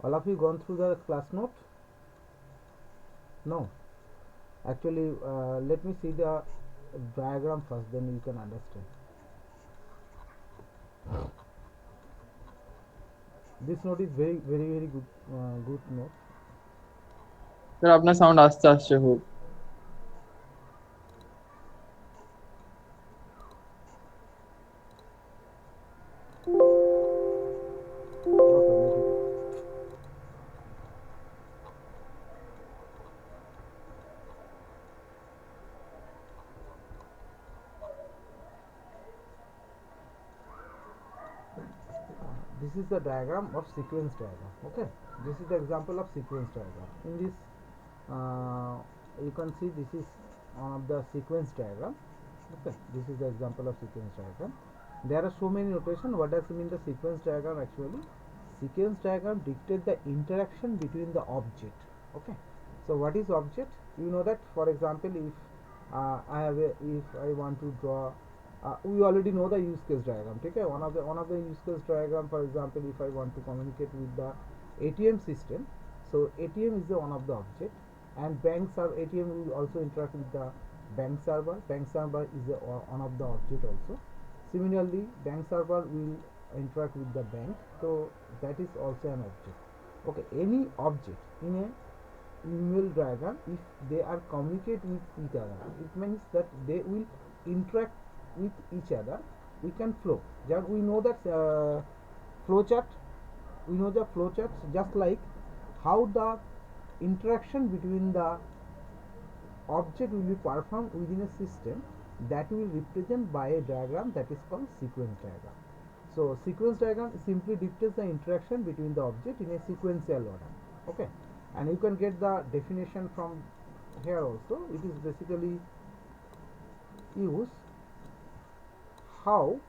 All of you gone through the class note? No. Actually, let me see the diagram first, then you can understand. This note is very good, good note. Sir আপনার sound আসতে আসছে খুব। Okay, let it. This is the diagram of sequence diagram. Okay, this is the example of sequence diagram. In this, you can see this is one of the sequence diagram. Okay, this is the example of sequence diagram. There are so many notation. What does mean the sequence diagram? Actually, sequence diagram dictate the interaction between the object. Okay, so what is object? You know that, for example, if if I want to draw, we already know the use case diagram. Okay, one of the use case diagram, for example, if I want to communicate with the ATM system, so ATM is the one of the object, and banks are ATM will also interact with the bank server. Bank server is one of the object also. Similarly, bank server will interact with the bank, so that is also an object. Okay, any object in a email diagram, if they are communicate with each other, it means that they will interact with each other. We can flow. Just we know that flow chart. We know the flow charts, just like how the interaction between the object will be performed within a system, that will represent by a diagram that is called sequence diagram. So sequence diagram simply dictates the interaction between the object in a sequential order. Okay, and you can get the definition from here also. It is basically use how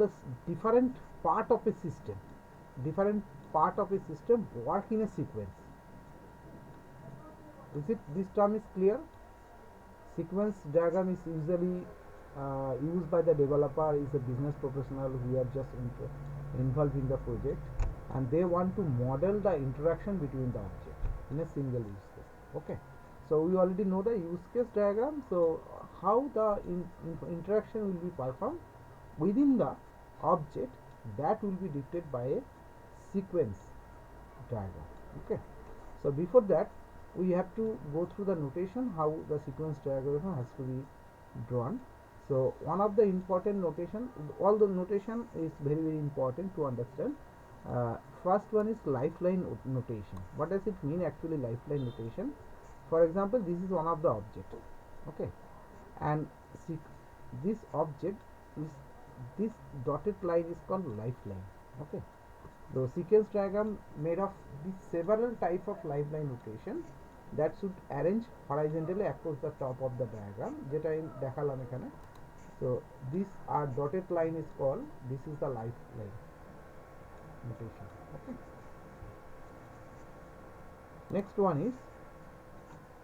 the different part of a system, different part of a system work in a sequence. Is it, this term is clear? Sequence diagram is usually used by the developer, is a business professional who are just involved in the project, and they want to model the interaction between the object in a single use case. Okay, so we already know the use case diagram. So how the interaction will be performed within the object, that will be dictated by a sequence diagram. Okay, so before that, we have to go through the notation how the sequence diagram has to be drawn. So one of the important notation, all the notation is very important to understand. First one is lifeline notation. What does it mean actually, lifeline notation? For example, this is one of the object. Okay, and this object is, this dotted line is called lifeline. Okay, the sequence diagram made of these several type of lifeline notation that should arrange horizontally across the top of the diagram, যেটা আমি দেখালাম এখানে. So this are dotted line is called, this is the lifeline notation. Okay, next one is,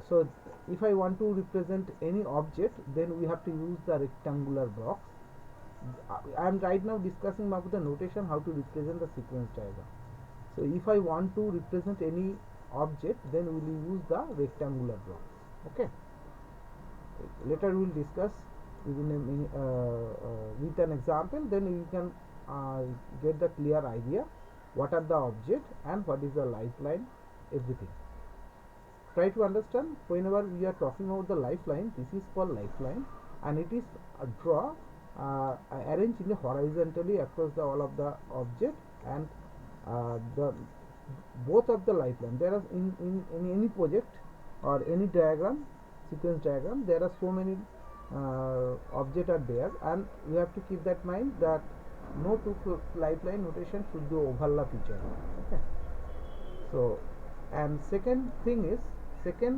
so if I want to represent any object, then we have to use the rectangular box. I am right now discussing about the notation how to represent the sequence diagram. So if I want to represent any object, then we will use the rectangular block. Okay, later we will discuss within with an example, then you can get the clear idea what are the object and what is the lifeline, everything. Try to understand, whenever we are talking about the lifeline, this is called lifeline, and it is draw arranged in a horizontally across the all of the object, and the both of the lifeline, there are in any project or any diagram, sequence diagram, there are so many object are there, and you have to keep that mind that no two lifeline notation should be overlap each other. Okay, so, and second thing is, second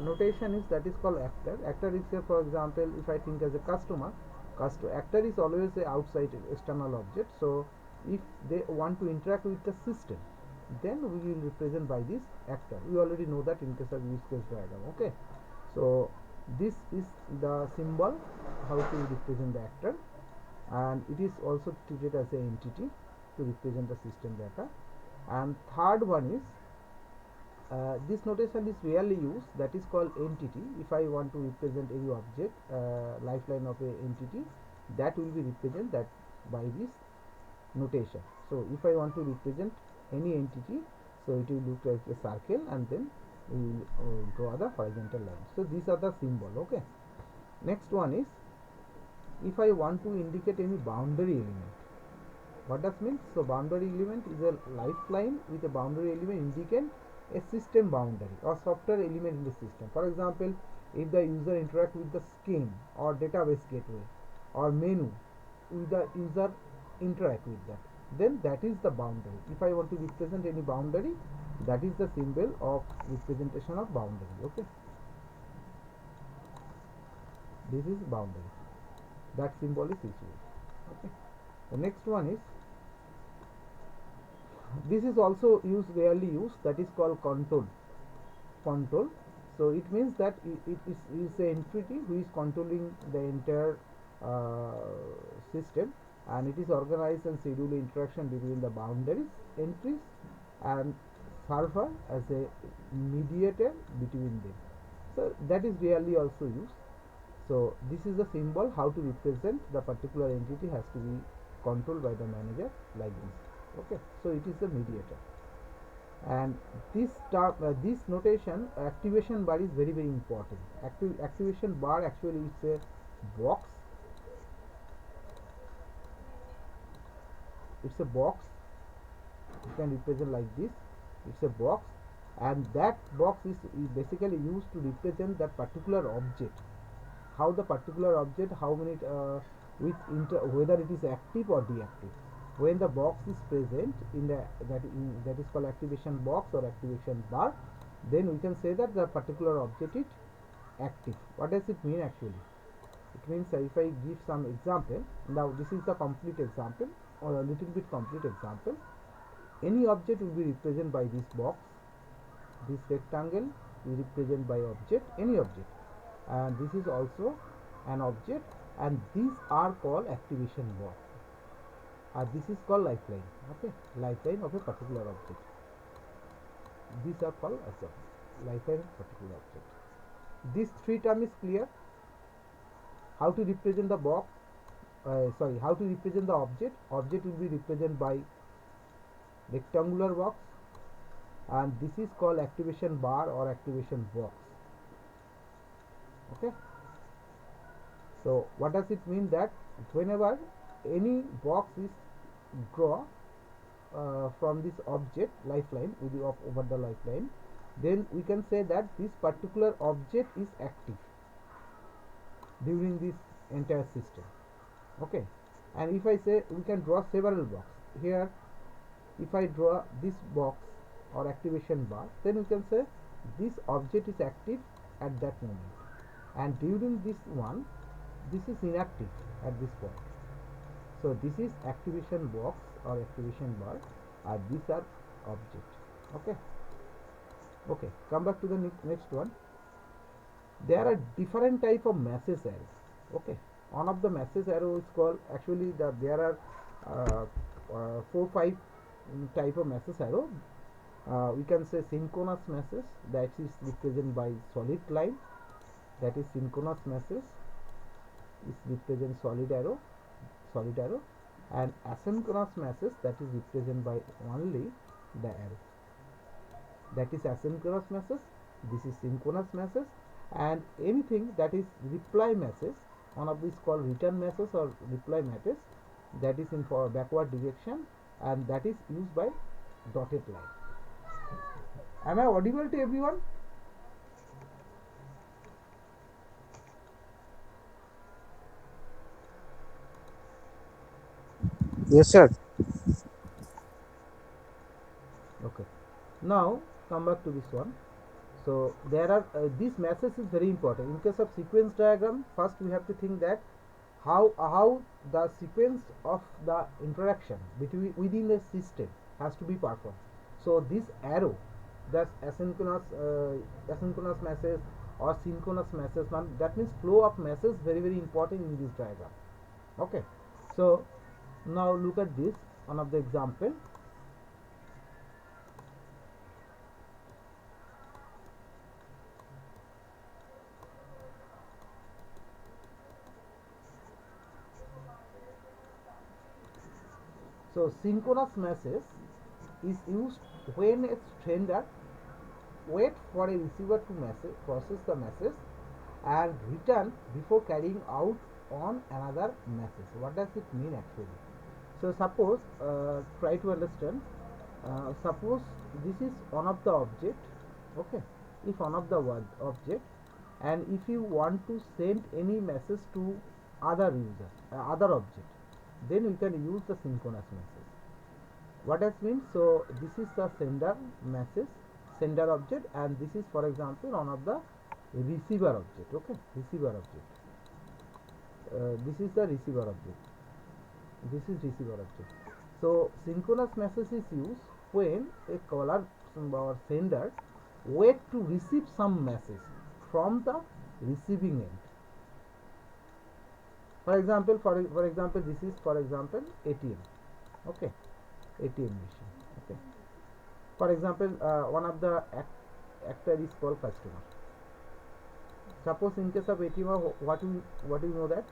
notation is, that is called actor. Actor is here, for example, if I think as a customer, actor is always a outside external object. So if they want to interact with the system, then we will represent by this actor. We already know that in case of use case diagram. Okay, so this is the symbol how to represent the actor. and it is also treated as an entity to represent the system data. And third one is this notation is rarely used, that is called entity. If I want to represent any object, lifeline of a entity, that will be represented that by this notation. So if I want to represent any entity, so it will look like a circle, and then we will draw the horizontal line. So these are the symbol. Okay, next one is if I want to indicate any boundary element. What does mean? So boundary element is a lifeline with a boundary element indicate a system boundary or software element in the system. For example, if the user interact with the scheme or database gateway or menu, if the user interact with that, then that is the boundary. If I want to represent any boundary, that is the symbol of representation of boundary. Okay, this is boundary. That symbol is issued. Okay, the next one is, this is also used, rarely used, that is called control. So it means that it is an entity who is controlling the entire system, and it is organized and schedule interaction between the boundaries, entries, and server as a mediator between them. So that is rarely also used. So this is the symbol how to represent the particular entity has to be controlled by the manager like this. Okay, so it is the mediator. And this notation, activation bar, is very important. Activation bar actually is a box. It's a box. You can represent like this. It's a box, and that box is basically used to represent that particular object. How the particular object, how many whether it is active or deactive. When the box is present in the that is called activation box or activation bar, then we can say that the particular object is active. What does it mean actually? It means if I give some example, now this is the complete example or a little bit complete example. Any object will be represented by this box. This rectangle is represented by object, any object, and this is also an object, and these are called activation box. This is called lifeline. Okay, lifeline of a particular object. These are called as a lifeline of a particular object. This three term is clear. How to represent the box? How to represent the object? Object will be represented by rectangular box, and this is called activation bar or activation box. Okay. So what does it mean? That whenever any box is draw from this object lifeline with the over the lifeline, then we can say that this particular object is active during this entire system. Okay, and if I say we can draw several boxes here, if I draw this box or activation bar, then we can say this object is active at that moment, and during this one, this is inactive at this point. So this is activation box or activation bar, and these are object. Okay. Okay, come back to the next one. There are different type of message arrow. Okay, one of the message arrow is called, actually there are 4-5 type of message arrow. We can say synchronous message, that is represented by solid line, that is synchronous message is represent solid arrow, and asynchronous message, that is represented by only the arrow. That is asynchronous message, this is synchronous message, and anything that is reply message, one of these called return message or reply message, that is in for backward direction, and that is used by dotted line. Am I audible to everyone? Yes, sir. Okay, now come back to this one. So there are this message is very important. In case of sequence diagram, first we have to think that how the sequence of the interaction between within a system has to be performed. So this arrow, that's asynchronous message or synchronous message, that means flow of message, very important in this diagram. Okay, So now look at this, one of the example. So synchronous message is used when a sender wait for a receiver to process the message and return before carrying out on another message. What does it mean actually? So suppose, try to understand. Suppose this is one of the object. Okay, if one of the object, and if you want to send any message to other user, other object, then you can use the synchronous message. What does mean? So this is the sender message, sender object, and this is, for example, one of the receiver object. Okay, receiver object. This is the receiver object. This is receiver object. So synchronous message is used when a caller or sender wait to receive some message from the receiving end. For example, for example, this is, for example, ATM. Okay, ATM machine. Okay. For example, one of the actor is called customer. Suppose in case of ATM, what we know that,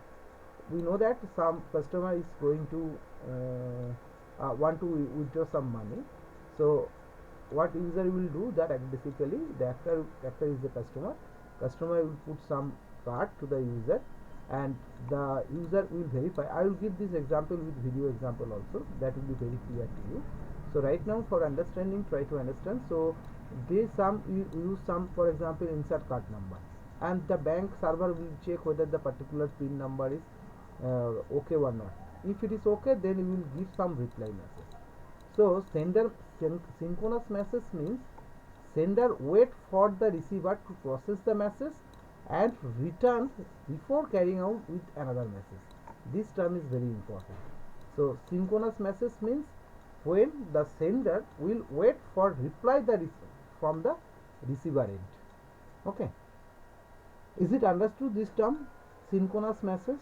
we know that some customer is going to want to withdraw some money. So what user will do that, basically the actor is the customer will put some card to the user, and the user will verify. I will give this example with video example also, that will be very clear to you. So right now, for understanding, try to understand. So they some use some, for example, insert card number, and the bank server will check whether the particular pin number is okay or not. If it is okay, then you will give some reply message. So sender synchronous message means sender wait for the receiver to process the message and return before carrying out with another message. This term is very important. So synchronous message means when the sender will wait for reply from the receiver end. Okay, is it understood, this term synchronous message?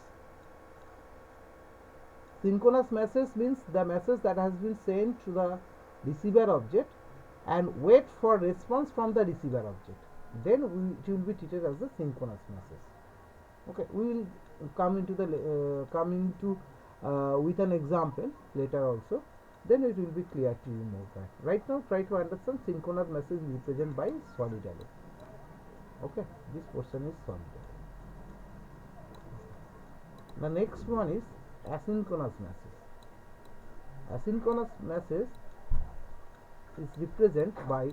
Synchronous message means the message that has been sent to the receiver object and wait for response from the receiver object. Then it will be treated as a synchronous message. Okay, we will come into with an example later also. Then it will be clear to you more. Right now, try to understand synchronous message represented by solid arrow. Okay, this portion is solid arrow. The next one is asynchronous message. Asynchronous message is represented by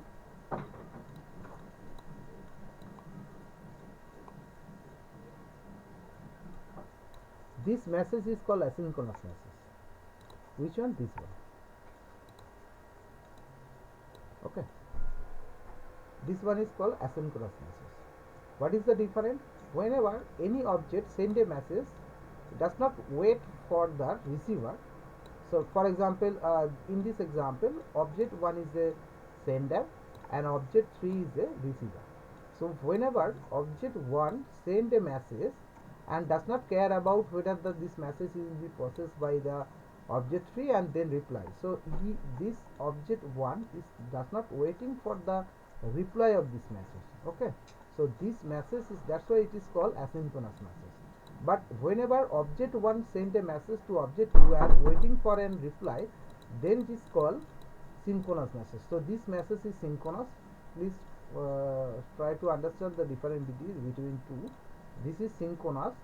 this message is called asynchronous message. Which one? This one. Okay, this one is called asynchronous message. What is the difference? Whenever any object send a message, it does not wait for the receiver. So for example, in this example, object 1 is a sender and object 3 is a receiver. So whenever object 1 send a message and does not care about whether this message will be processed by the object 3 and then reply. So this object 1 does not waiting for the reply of this message. Okay, so this message is, that's why it is called asynchronous message. But whenever object 1 send a message to object 2 and waiting for a reply, then it is called synchronous message. So this message is synchronous. Please try to understand the difference between two. This is synchronous,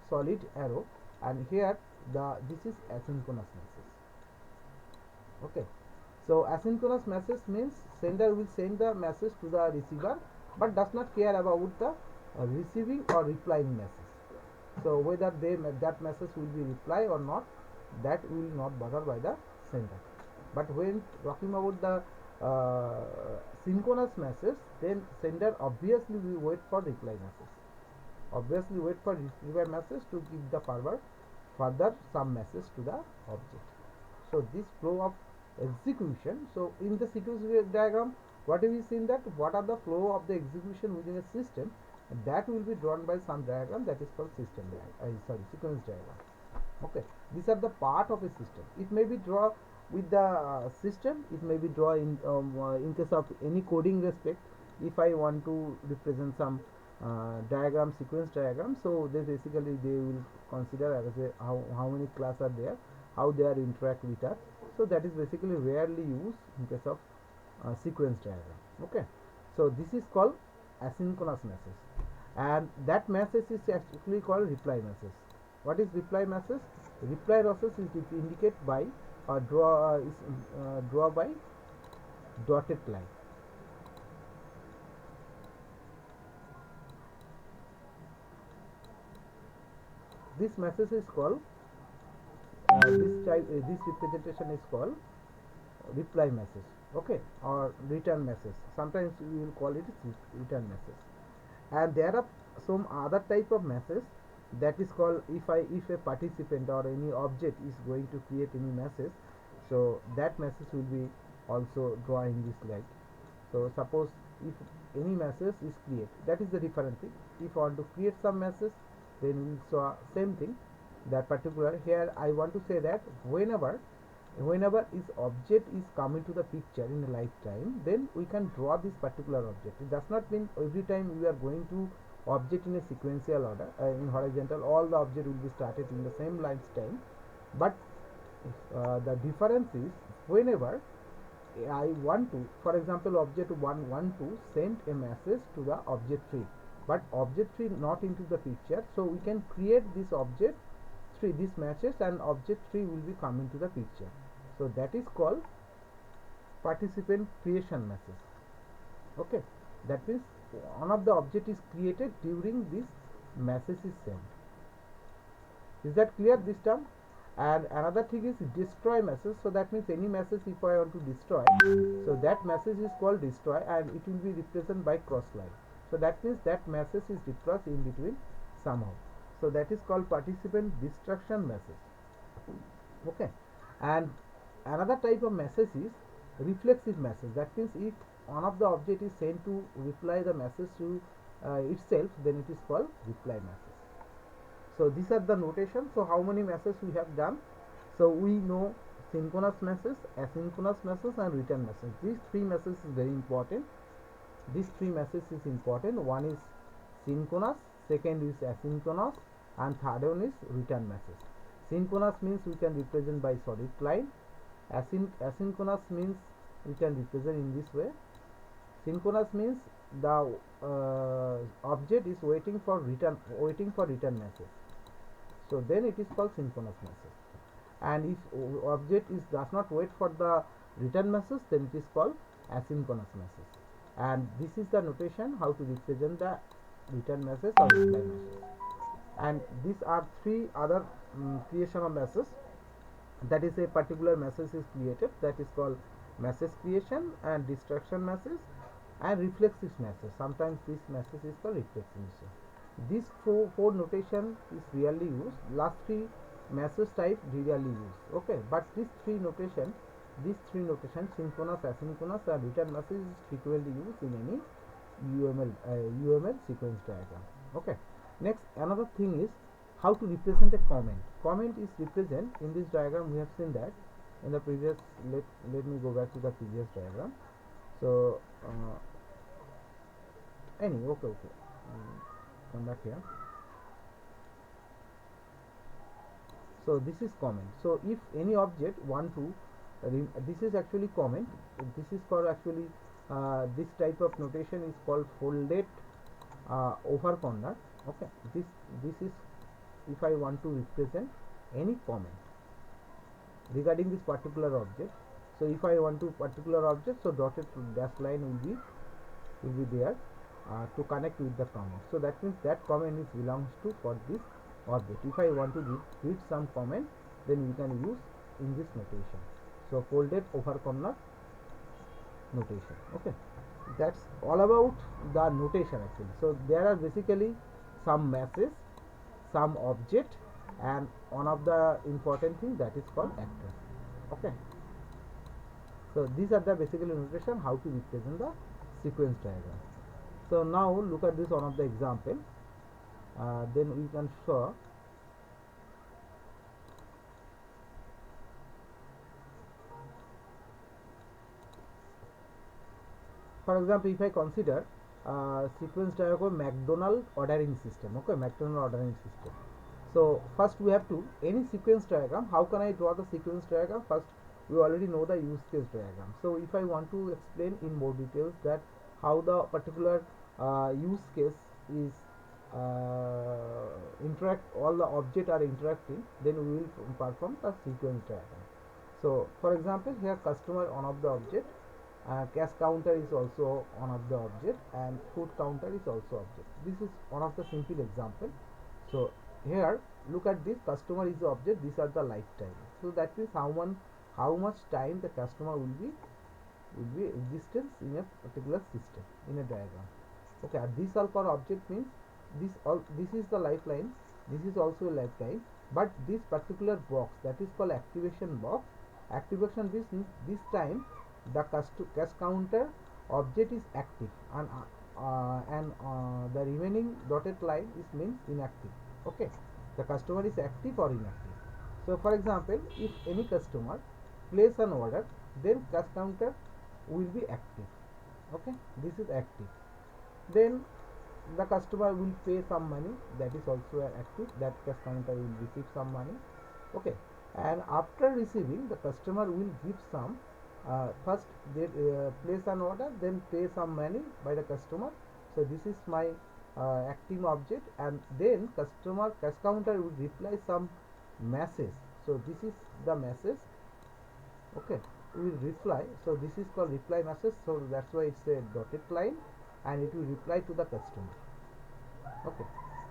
solid arrow, and here this is asynchronous message. Okay, so asynchronous message means sender will send the message to the receiver but does not care about the receiving or replying message. So whether that message will be reply or not, that will not bother by the sender. But when talking about the synchronous message, then sender obviously will wait for reply message. Obviously wait for reply message to give the forward further some message to the object. So this flow of execution. So in the sequence diagram, what have we seen, that what are the flow of the execution within a system, that will be drawn by some diagram that is called system diagram, sequence diagram. Okay, these are the part of a system. It may be draw with the system, it may be draw in case of any coding respect. If I want to represent some diagram, sequence diagram, so they basically they will consider as a how many class are there, how they are interact with us. So that is basically rarely used in case of sequence diagram. Okay, so this is called asynchronous message, and that message is actually called reply message. What is reply message? Reply process is indicated by or draw by dotted line. This message is called this representation is called reply message. Okay, or return message. Sometimes we will call it return message. And there are some other type of message that is called if a participant or any object is going to create any message, so that message will be also drawing this light. So suppose if any message is created, that is the different thing. If I want to create some message, then we saw same thing. That particular here I want to say that whenever is object is coming to the picture in a lifetime, then we can draw this particular object. It does not mean every time we are going to object in a sequential order, in horizontal all the object will be started in the same lifetime, but the difference is whenever I want to, for example, object 1 want to send a message to the object 3, but object 3 not into the picture, so we can create this object 3, this matches, and object 3 will be coming to the picture. So that is called participant creation message. Okay, that means one of the object is created during this message is sent. Is that clear, this term? And another thing is destroy message. So that means any message if I want to destroy, so that message is called destroy, and it will be represented by cross line. So that means that message is replaced in between somehow. So that is called participant destruction message. Okay, and another type of message is reflexive message. That means if one of the object is sent to reply the message to itself, then it is called reply message. So these are the notation. So how many messages we have done? So we know synchronous message, asynchronous message, and return message. These three messages is very important. These three messages is important. One is synchronous, second is asynchronous, and third one is return message. Synchronous means we can represent by solid line. Asynchronous means we can represent in this way. Synchronous means the object is waiting for return message. So then it is called synchronous message. And if object is does not wait for the return message, then it is called asynchronous message. And this is the notation how to represent the return message or reply message. And these are three other creation of message. That is a particular message is created, that is called message creation and destruction message and reflexive message. Sometimes this message is called reflexive message. This four notation is rarely used. Last three message type rarely used. Okay, but these three notation synchronous, asynchronous, and return message is frequently used in any UML sequence diagram. Okay. Next, another thing is how to represent a comment. Comment is represent in this diagram. We have seen that in the previous. Let me go back to the previous diagram. So okay. Come back here. So this is comment. So if any object want to this is actually comment. This is for actually this type of notation is called folded over corner. Okay, this is if I want to represent any comment regarding this particular object. So if I want to particular object, so dotted dash line will be there to connect with the comment. So that means that comment is belongs to for this object. If I want to read some comment, then we can use in this notation. So folded over corner notation. Okay, that's all about the notation actually. So there are basically some message, some object, and one of the important thing that is called actor. Okay, so these are the basically notation how to represent the sequence diagram. So now look at this one of the example. Then we can show for example, if I consider sequence diagram McDonald ordering system, okay, McDonald ordering system. So first we have to, any sequence diagram, how can I draw the sequence diagram? First we already know the use case diagram. So if I want to explain in more details that how the particular use case is all the objects are interacting, then we will perform the sequence diagram. So for example, here customer one of the object, cash counter is also one of the object, and food counter is also object. This is one of the simple example. So here look at this, customer is the object, these are the lifetime. So that means how much time the customer will be existence in a particular system, in a diagram. Okay, this all for object means this is the lifeline, this is also a lifetime, but this particular box, that is called activation box. Activation this time the cash counter object is active, and the remaining dotted line is means inactive. Okay, the customer is active or inactive. So for example, if any customer place an order, then cash counter will be active. Okay, this is active. Then the customer will pay some money, that is also active, that cash counter will receive some money. Okay, and after receiving, the customer will give some first they place an order, then pay some money by the customer. So this is my active object, and then cash counter will reply some message. So this is the message. Okay, will reply. So this is called reply message. So that's why it's a dotted line, and it will reply to the customer. Okay,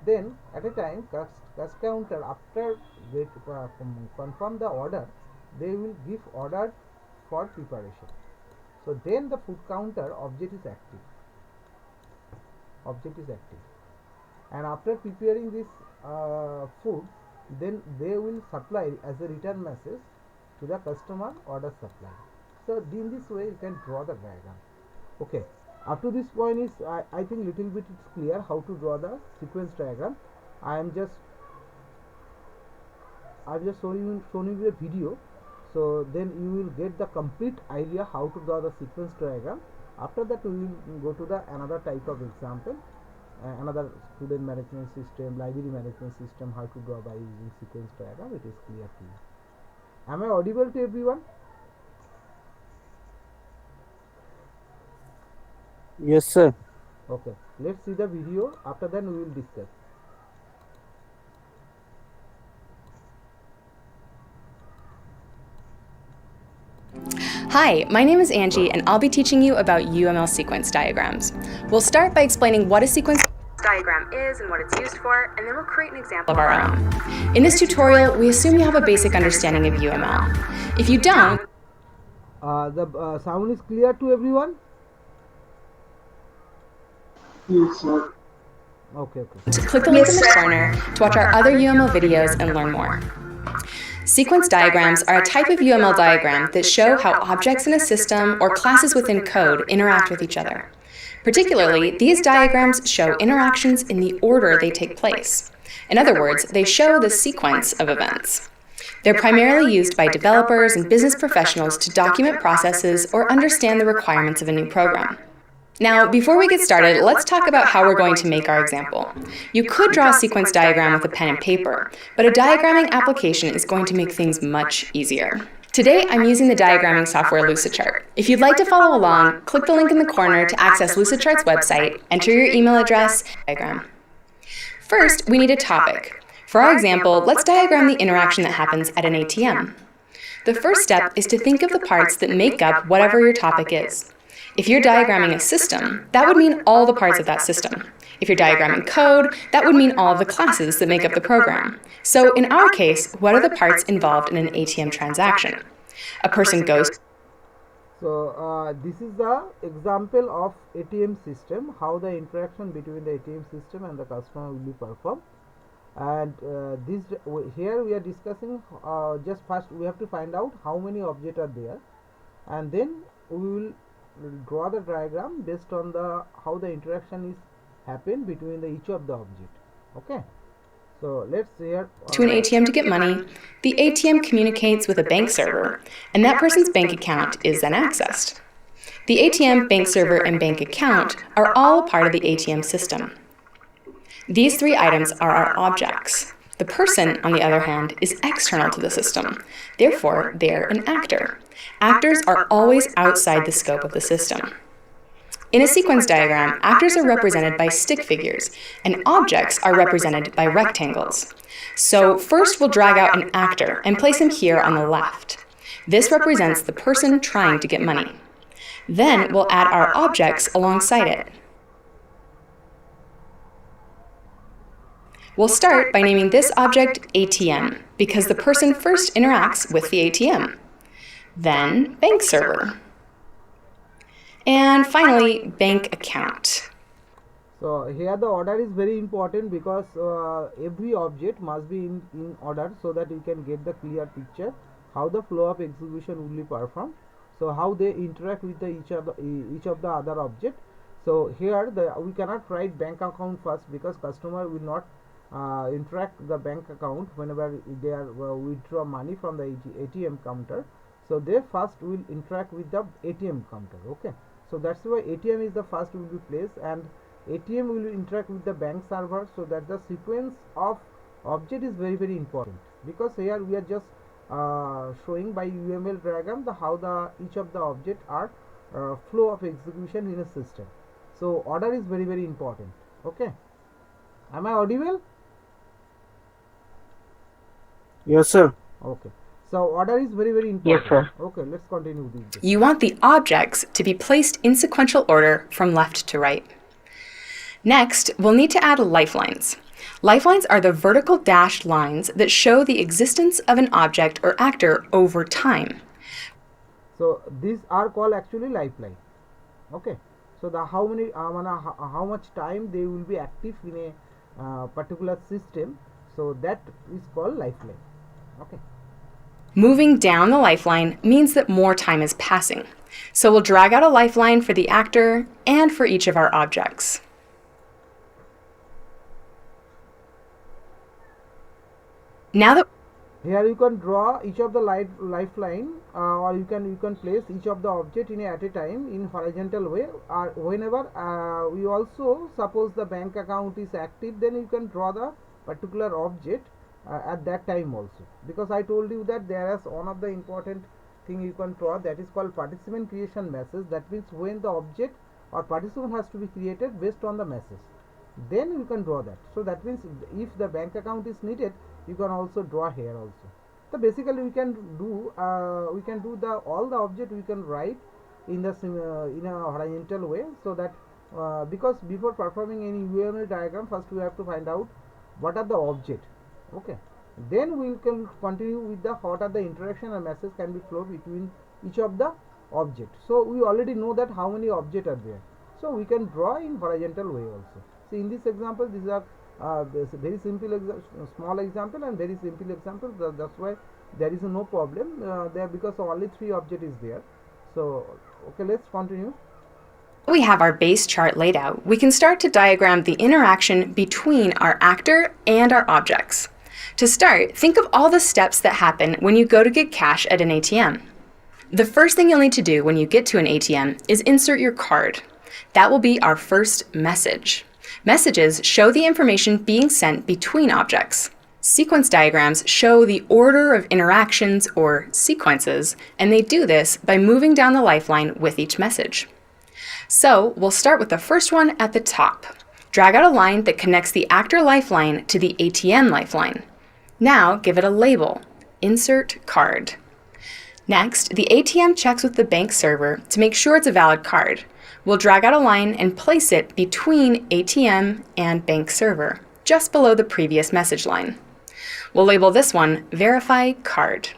then at a time cash counter, after they confirm the order, they will give order for preparation. So then the food counter object is active. And after preparing this food, then they will supply as a return message to the customer order supply. So in this way you can draw the diagram. Okay, up to this point is I think little bit it's clear how to draw the sequence diagram. I'm just showing you a video, so then you will get the complete idea how to draw the sequence diagram. After that we will go to the another type of example, another student management system, library management system, how to draw by using sequence diagram. It is clear to you. Am I audible to everyone? Yes, sir. Okay, let's see the video. After that we will discuss. Hi, my name is Angie, and I'll be teaching you about UML sequence diagrams. We'll start by explaining what a sequence diagram is and what it's used for, and then we'll create an example of our own. In this tutorial, we assume you have a basic understanding of UML. If you don't, the sound is clear to everyone? Yes, sir. Okay. click the link in the corner to watch our other UML videos and learn more. Sequence diagrams are a type of UML diagram that show how objects in a system or classes within code interact with each other. Particularly, these diagrams show interactions in the order they take place. In other words, they show the sequence of events. They're primarily used by developers and business professionals to document processes or understand the requirements of a new program. Now, before we get started, let's talk about how we're going to make our example. You could draw a sequence diagram with a pen and paper, but a diagramming application is going to make things much easier. Today, I'm using the diagramming software Lucidchart. If you'd like to follow along, click the link in the corner to access Lucidchart's website, enter your email address, diagram. First, we need a topic. For our example, let's diagram the interaction that happens at an ATM. The first step is to think of the parts that make up whatever your topic is. If you're diagramming a system, that would mean all the parts of that system. If you're diagramming code, that would mean all of the classes that make up the program. So in our case, what are the parts involved in an ATM transaction? A person goes. So this is the example of ATM system, how the interaction between the ATM system and the customer will be performed. And here we are discussing just first we have to find out how many objects are there, and then we will draw the diagram based on how the interaction is happen between each of the object. Okay, so let's here to an ATM to get money. The ATM communicates with a bank server, and that person's bank account is then accessed. The ATM, bank server, and bank account are all a part of the ATM system. These three items are our objects. The person, on the other hand, is external to the system. Therefore, they're an actor. Actors are always outside the scope of the system. In a sequence diagram, actors are represented by stick figures, and objects are represented by rectangles. So first we'll drag out an actor and place him here on the left. This represents the person trying to get money. Then we'll add our objects alongside it. We'll start by naming this object ATM, because the person first interacts with the ATM. Then bank server. And finally, bank account. So here the order is very important because every object must be in order so that you can get the clear picture how the flow of execution will be performed. So how they interact with each of the other object. So here we cannot write bank account first because customer will not interact the bank account whenever they are withdraw money from the ATM counter. So they first will interact with the ATM counter. Okay. So that's why ATM is the first will be placed, and ATM will interact with the bank server, so that the sequence of object is very important, because here we are just showing by UML diagram how each of the object are flow of execution in a system. So order is very important. Okay, am I audible? Yes, sir. Okay. So order is very important. Yes, sir. Okay, let's continue with this. You want the objects to be placed in sequential order from left to right. Next, we'll need to add lifelines. Lifelines are the vertical dashed lines that show the existence of an object or actor over time. So these are called actually lifeline. Okay. So the how much time they will be active in a particular system. So that is called lifeline. Okay. Moving down the lifeline means that more time is passing. So we'll drag out a lifeline for the actor and for each of our objects. Now that here you can draw each of the lifeline, or you can place each of the object at a time in horizontal way. Whenever we also suppose the bank account is active, then you can draw the particular object at that time also, because I told you that there is one of the important thing you can draw, that is called participant creation message. That means when the object or participant has to be created based on the message, then you can draw that. So that means if the bank account is needed, you can also draw here also. So basically we can do the all the object we can write in a horizontal way, so that because before performing any UML diagram, first we have to find out what are the object. Okay, then we can continue with the what are the interaction and message can be flow between each of the object. So we already know that how many objects are there, so we can draw in horizontal way also. See, in this example, these are very simple small example and very simple example. That's why there is no problem there, because only 3 object is there. So okay, let's continue. we have our base chart laid out, we can start to diagram the interaction between our actor and our objects. To start, think of all the steps that happen when you go to get cash at an ATM. The first thing you'll need to do when you get to an ATM is insert your card. That will be our first message. Messages show the information being sent between objects. Sequence diagrams show the order of interactions or sequences, and they do this by moving down the lifeline with each message. So we'll start with the first one at the top. Drag out a line that connects the actor lifeline to the ATM lifeline. Now give it a label, Insert Card. Next, the ATM checks with the bank server to make sure it's a valid card. We'll drag out a line and place it between ATM and bank server, just below the previous message line. We'll label this one Verify Card.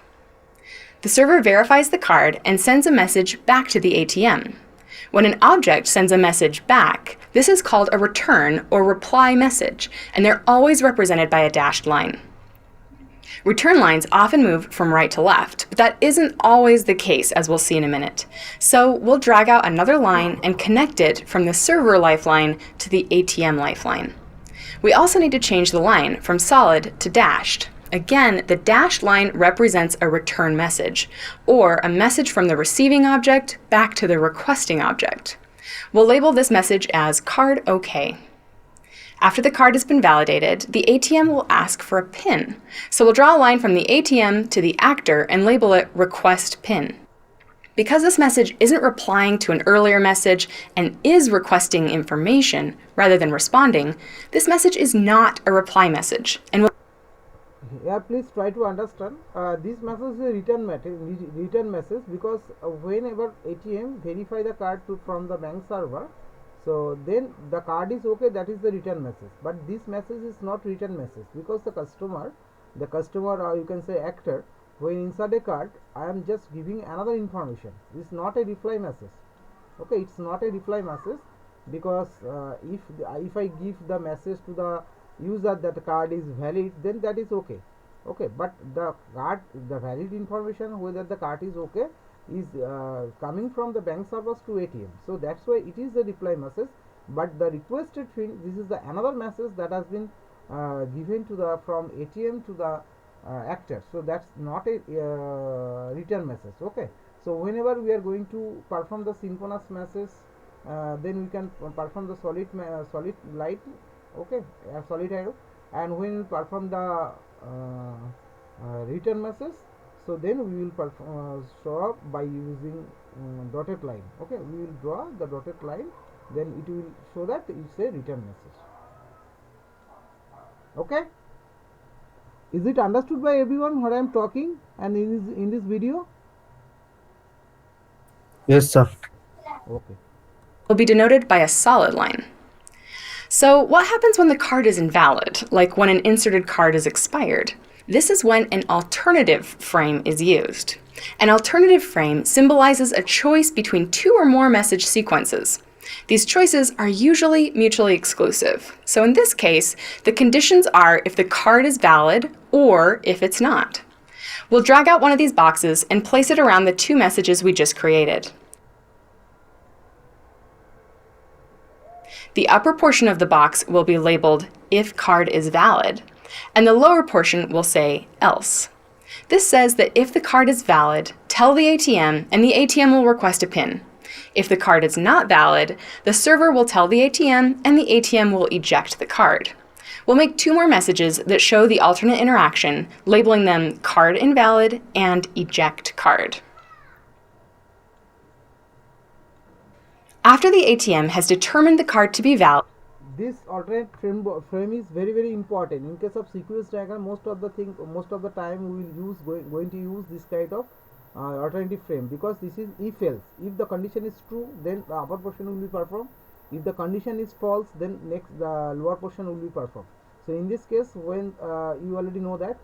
The server verifies the card and sends a message back to the ATM. When an object sends a message back, this is called a return or reply message, and they're always represented by a dashed line. Return lines often move from right to left, but that isn't always the case, as we'll see in a minute. So we'll drag out another line and connect it from the server lifeline to the ATM lifeline. We also need to change the line from solid to dashed. Again, the dashed line represents a return message, or a message from the receiving object back to the requesting object. We'll label this message as card OK. After the card has been validated, the ATM will ask for a PIN. So we'll draw a line from the ATM to the actor and label it request PIN. Because this message isn't replying to an earlier message and is requesting information rather than responding, this message is not a reply message. And yeah, please try to understand. This message is a return message because whenever ATM verify the card from the bank server, so then the card is okay, that is the return message. But this message is not return message because the customer or you can say actor, when insert a card, I am just giving another information. This is not a reply message. Okay, it's not a reply message because if I give the message to the user that the card is valid, then that is okay. Okay, but the valid information whether the card is okay is coming from the bank servers to ATM. So that's why it is a reply message. But the requested thing, this is another message that has been given to from ATM to the actor. So that's not a return message. Okay, so whenever we are going to perform the synchronous message, then we can perform the solid light, okay, solid arrow, and when we perform the return message, so then we will show up by using dotted line. Okay, we will draw the dotted line, then it will show that it's a return message. Okay, is it understood by everyone what I am talking and in this video? Yes, sir. Okay, will be denoted by a solid line. So what happens when the card is invalid, like when an inserted card is expired? This is when an alternative frame is used. An alternative frame symbolizes a choice between two or more message sequences. These choices are usually mutually exclusive. So in this case, the conditions are if the card is valid or if it's not. We'll drag out one of these boxes and place it around the two messages we just created. The upper portion of the box will be labeled if card is valid, and the lower portion will say else. This says that if the card is valid, tell the ATM and the ATM will request a PIN. If the card is not valid, the server will tell the ATM and the ATM will eject the card. We'll make two more messages that show the alternate interaction, labeling them card invalid and eject card. After the ATM has determined the card to be valid, this alternate frame is very important. In case of sequence diagram, most of the time we will going to use this kind of alternative frame, because this is if else. If the condition is true, then the upper portion will be performed. If the condition is false, then next the lower portion will be performed. So in this case, when you already know that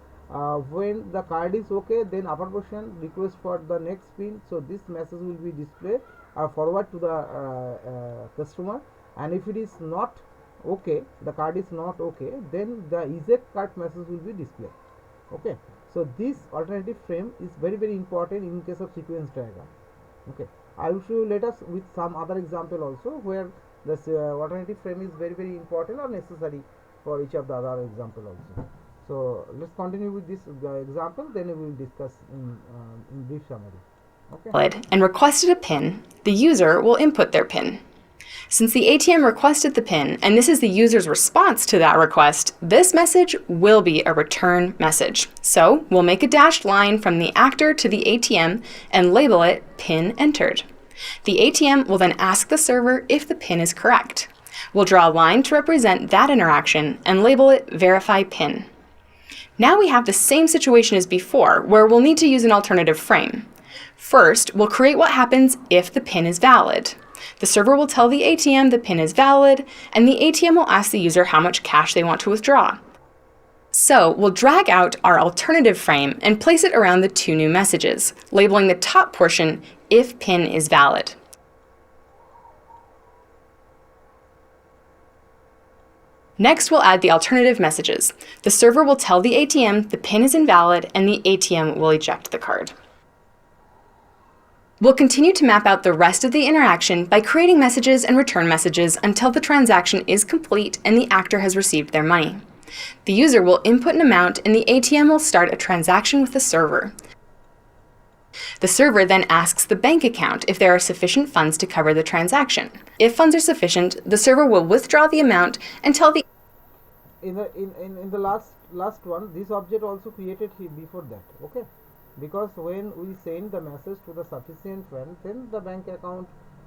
when the card is okay, then upper portion request for the next pin. So this message will be displayed or forward to the customer, and if it is not okay, the card is not okay, then the eject card message will be displayed. Okay, so this alternative frame is very important in case of sequence diagram. Okay, I will show you later with some other example also where this alternative frame is very important or necessary for each of the other example also. So let's continue with this example, then we will discuss in brief summary. Okay. And requested a PIN, the user will input their PIN. Since the ATM requested the PIN, and this is the user's response to that request, this message will be a return message. So we'll make a dashed line from the actor to the ATM and label it PIN entered. The ATM will then ask the server if the PIN is correct. We'll draw a line to represent that interaction and label it verify PIN. Now we have the same situation as before, where we'll need to use an alternative frame. First, we'll create what happens if the PIN is valid. The server will tell the ATM the PIN is valid, and the ATM will ask the user how much cash they want to withdraw. So we'll drag out our alternative frame and place it around the two new messages, labeling the top portion if PIN is valid. Next, we'll add the alternative messages. The server will tell the ATM the PIN is invalid, and the ATM will eject the card. We'll continue to map out the rest of the interaction by creating messages and return messages until the transaction is complete and the actor has received their money. The user will input an amount and the ATM will start a transaction with the server. The server then asks the bank account if there are sufficient funds to cover the transaction. If funds are sufficient, the server will withdraw the amount and tell the in the last one, this object also created before that, okay, because when we send the message to the sufficient fund, then the bank account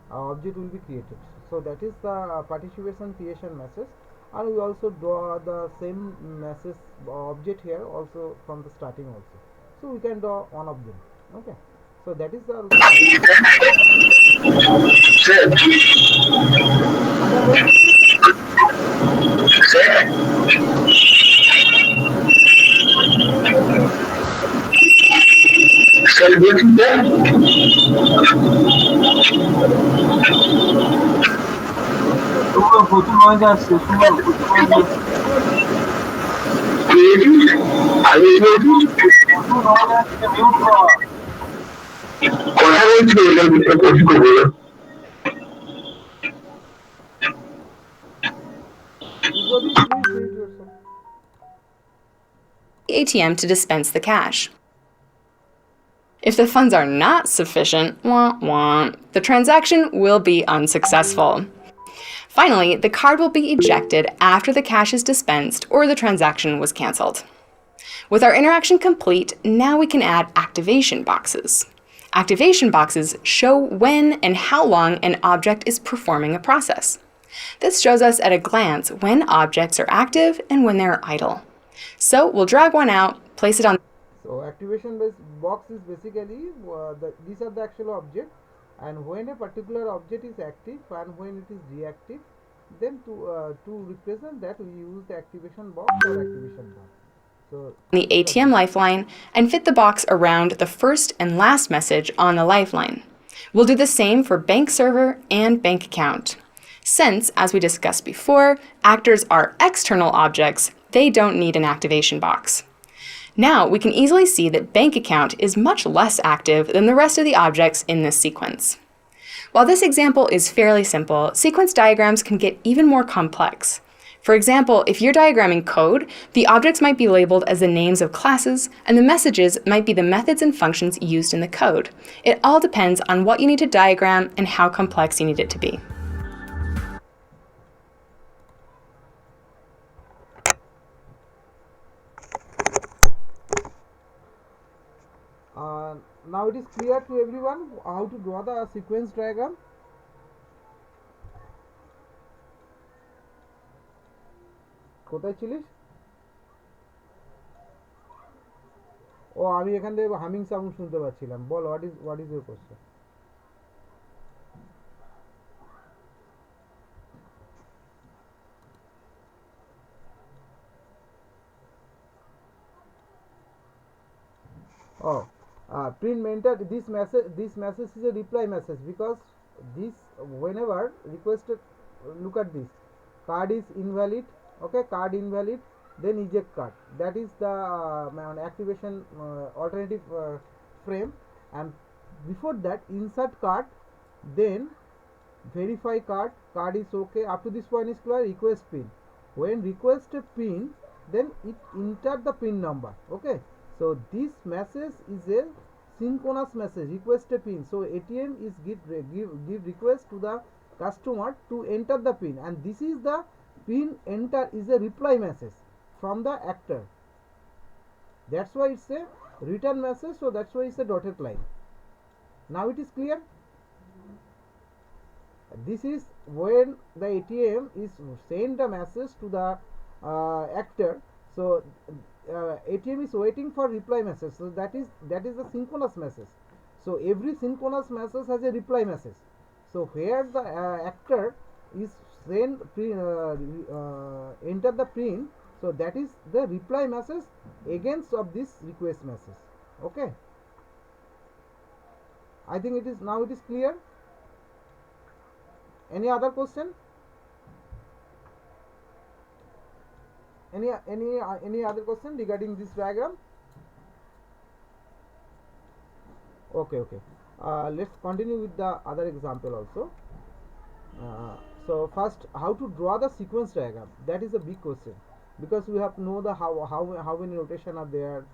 object will be created. So that is the participation creation message, and we also draw the same message object here also from the starting also. So we can draw one of them, okay. So that is the ATM to dispense the cash. If the funds are not sufficient, the transaction will be unsuccessful. Finally, the card will be ejected after the cash is dispensed or the transaction was canceled. With our interaction complete, now we can add activation boxes. Activation boxes show when and how long an object is performing a process. This shows us at a glance when objects are active and when they're idle. So we'll drag one out, place it on. So activation box is basically these are the actual object, and when a particular object is active and when it is reactive, then to represent that we use the activation box or activation box. So the ATM lifeline and fit the box around the first and last message on the lifeline. We'll do the same for bank server and bank account. Since, as we discussed before, actors are external objects, they don't need an activation box. Now we can easily see that bank account is much less active than the rest of the objects in this sequence. While this example is fairly simple, sequence diagrams can get even more complex. For example, if you're diagramming code, the objects might be labeled as the names of classes, and the messages might be the methods and functions used in the code. It all depends on what you need to diagram and how complex you need it to be. Now it is clear to everyone how to draw the sequence diagram. কোথায় ছিলিস? ও আমি এখান থেকে humming sound শুনতে পাচ্ছিলাম। বল what is your question? Print mentor, this message is a reply message, because this whenever requested, look at this, card is invalid, okay, card invalid, then eject card, that is the activation alternative frame, and before that insert card, then verify card is okay. Up to this point is clear. Request pin, when request a pin, then it enter the pin number, okay. So this message is a synchronous message, request a pin. So ATM is give request to the customer to enter the pin, and this is the pin enter is a reply message from the actor. That's why it's a return message, so that's why it's a dotted line. Now it is clear. This is when the ATM is send a message to the actor. So ATM is waiting for reply message, so that is the synchronous message. So every synchronous message has a reply message. So where the actor is send enter the pin, so that is the reply message against of this request message, okay. I think it is now it is clear. Any other question? Any other question regarding this diagram? Okay. Let's continue with the other example also. So first, how to draw the sequence diagram, that is a big question. because we have to know the how many notation are there.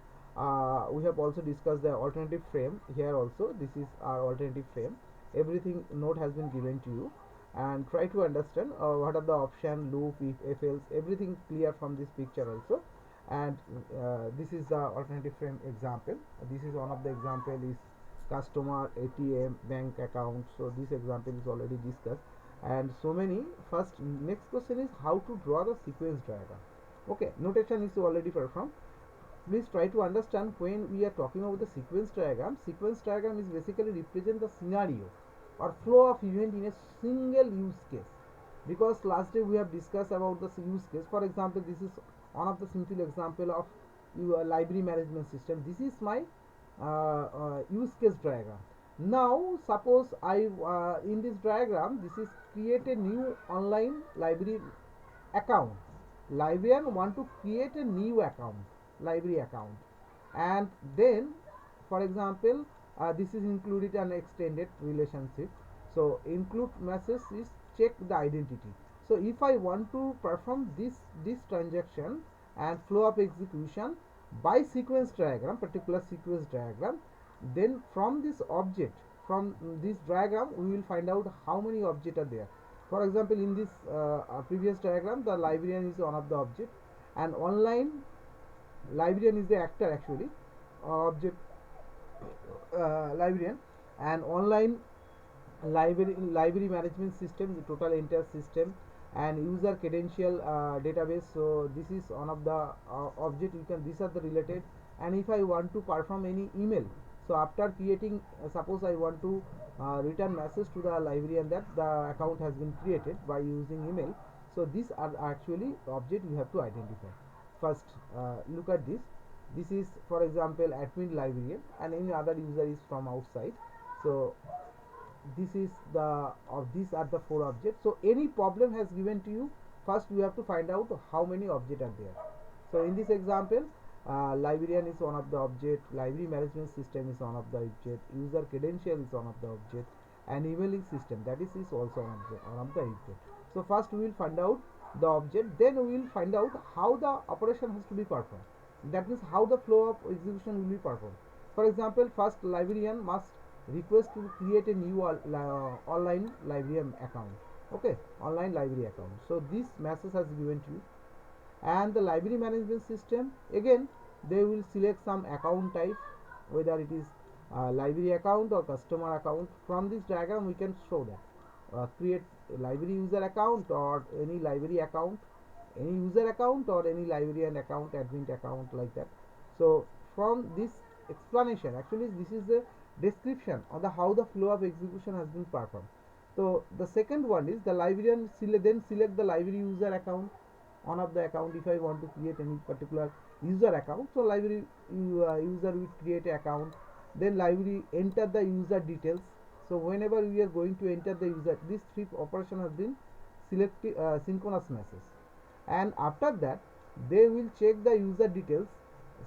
We have also discussed the alternative frame here also. This is our alternative frame. Everything note has been given to you, and try to understand what are the option, loop, if else, everything clear from this picture also. And this is the alternative frame example. This is one of the example is customer, ATM, bank account. So this example is already discussed, and so many. First, next question is how to draw the sequence diagram. Okay, notation is already performed. Please try to understand when we are talking about the sequence diagram. Sequence diagram is basically represent the scenario or flow of event in a single use case. Because last day we have discussed about the use case. For example, this is one of the simple example of your library management system. This is my use case diagram. Now suppose I in this diagram, this is create a new online library account. Librarian want to create a new account, library account, and then for example this is included an extended relationship. So include message is check the identity. So if I want to perform this transaction and flow of execution by sequence diagram, particular sequence diagram, then from this object, from this diagram we will find out how many objects are there. For example, in this previous diagram, the librarian is one of the object, and online librarian is the actor actually, object librarian, and online library management system, the total entire system, and user credential database. So this is one of the object. You can, these are the related. And if I want to perform any email, so after creating suppose I want to return message to the librarian that the account has been created by using email. So these are actually object you have to identify. First look at this. This is for example admin librarian, and any other user is from outside. So this is the of these are the four objects. So any problem has given to you, first you have to find out how many objects are there. So in this example, librarian is one of the object, library management system is one of the object, user credential is one of the object, and emailing system, that is also one of the object. So first we will find out the object, then we will find out how the operation has to be performed. That means how the flow of execution will be performed. For example, first librarian must request to create a new online library account. Okay, online library account. So this message has given to you, and the library management system again they will select some account type, whether it is library account or customer account. From this diagram we can show that create library user account or any library account, any user account or any librarian account, admin account, like that. So from this explanation, actually this is the description of the how the flow of execution has been performed. So the second one is the librarian then select the library user account, one of the account. If I want to create any particular user account, so library user will create an account, then library enter the user details. So whenever we are going to enter the user, this three operation has been selected synchronous message, and after that they will check the user details.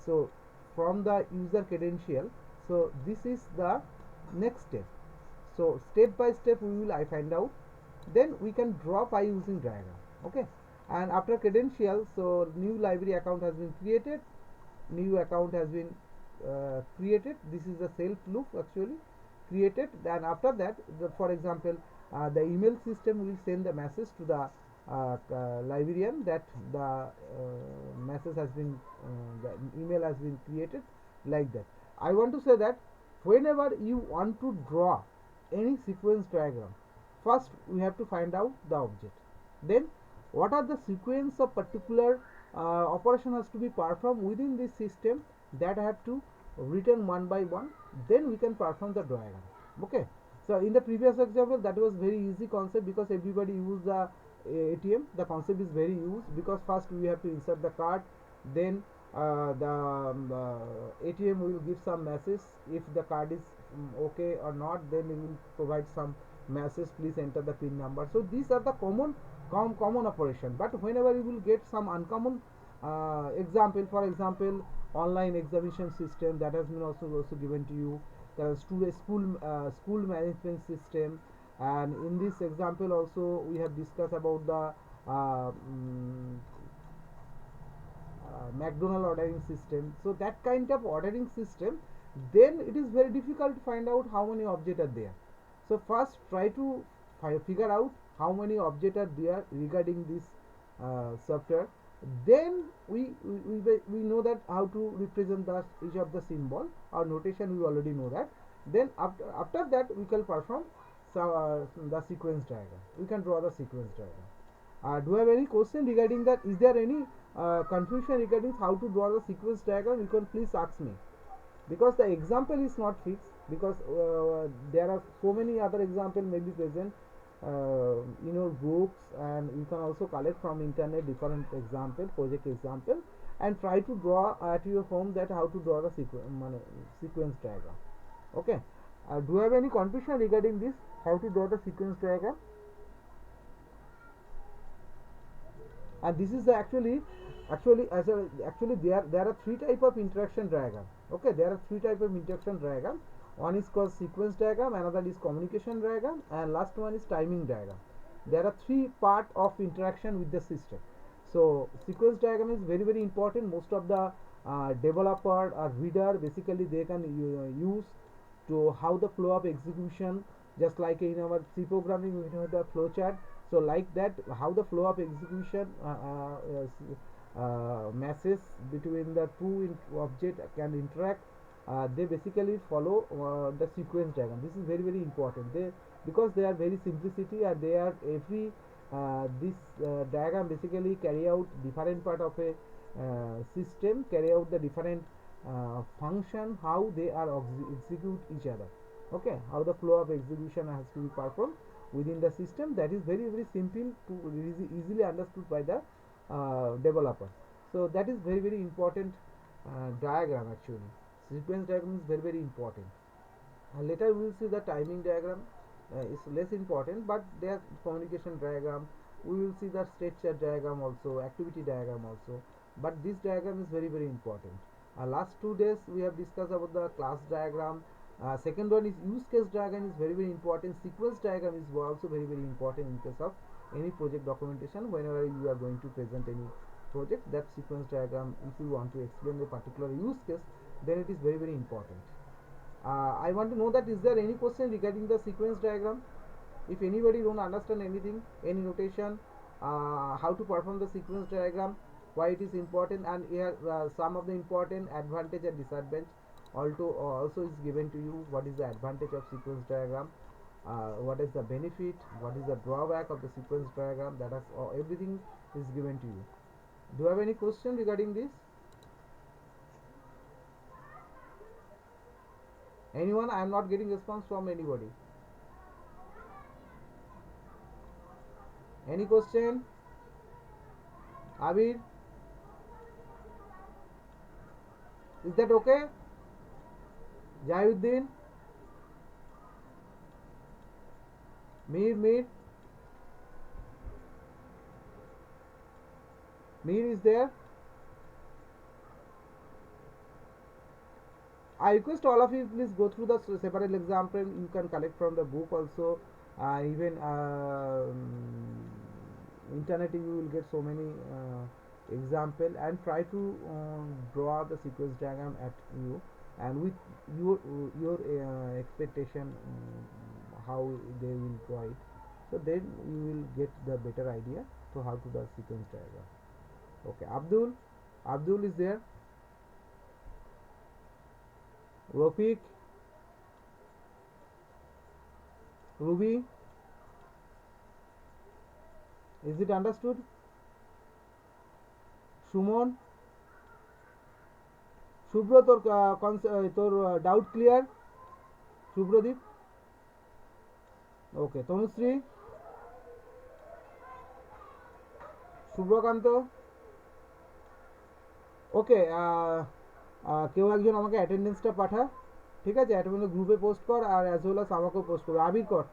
So from the user credential, so this is the next step. So step by step we will I find out, then we can draw by using diagram. Okay, and after credential, so new library account has been created, new account has been created. This is the self loop actually created. Then after that for example the email system will send the message to the librarian that the message has been the email has been created, like that. I want to say that whenever you want to draw any sequence diagram, first we have to find out the object, then what are the sequence of particular operation has to be performed within this system, that have to written one by one, then we can perform the diagram. Okay, so in the previous example that was very easy concept, because everybody use the ATM. The concept is very used, because first we have to insert the card, then the ATM will give some message. If the card is okay or not, then it will provide some message, please enter the pin number. So these are the common operation. But whenever you will get some uncommon example, for example online examination system, that has been also given to you, the school management system. And in this example also we have discussed about the McDonald ordering system. So that kind of ordering system, then it is very difficult to find out how many objects are there. So first try to figure out how many objects are there regarding this software. Then we know that how to represent the each of the symbol or notation. We already know that. Then after that we can perform the sequence diagram. We can draw the sequence diagram. Do you have any question regarding that? Is there any confusion regarding how to draw the sequence diagram? You can please ask me, because the example is not fixed, because there are so many other examples may be present in your books, and you can also collect from internet different example, project example, and try to draw at your home that how to draw the sequence diagram. Okay. Do you have any confusion regarding this, how to draw the sequence diagram? And this is the actually there are three type of interaction diagram. Okay, there are three type of interaction diagram. One is called sequence diagram, another is communication diagram, and last one is timing diagram. There are three part of interaction with the system. So sequence diagram is very important. Most of the developer or reader, basically they can use to how the flow of execution, just like in our C programming we know the flow chart. So like that, how the flow of execution meshes between the two object can interact, they basically follow the sequence diagram. This is very important, because they are very simplicity, and they are every this diagram basically carry out different part of a system, carry out the different function, how they are execute each other. Okay, how the flow of execution has to be performed within the system. That is very simple to easily understood by the developer. So that is very important diagram. Actually sequence diagram is very important. Later we will see the timing diagram is less important, but their communication diagram, we will see the state chart diagram also, activity diagram also, but this diagram is very important. Last 2 days we have discussed about the class diagram. Second one is use case diagram, is very important. Sequence diagram is also very important in case of any project documentation. Whenever you are going to present any project, that sequence diagram, if you want to explain a particular use case, then it is very important. I want to know that is there any question regarding the sequence diagram? If anybody don't understand anything, any notation, how to perform the sequence diagram, why it is important, and here some of the important advantage and disadvantage also is given to you. What is the advantage of sequence diagram, what is the benefit, what is the drawback of the sequence diagram, that is everything is given to you. Do you have any question regarding this? Anyone? I am not getting response from anybody. Any question? Abir, is that okay? Jayuddin, Mir is there? I request all of you, please go through the several example. You can collect from the book also, even internet you will get so many example, and try to draw the sequence diagram at you, and with your expectation, how they will draw it. So then you will get the better idea to how to do sequence diagram. Okay, Abdul is there. Rafik, Ruby, is it understood? Sumon, Shubhra, তোর doubt clear? Shubhradeep, okay. Tanushree, শুভ্রকান্ত, ওকে। কেউ একজন আমাকে অ্যাটেন্ডেন্সটা পাঠা, ঠিক আছে? Attendance গ্রুপে post কর, আর as well আস আমাকেও পোস্ট করবে। আবির কর।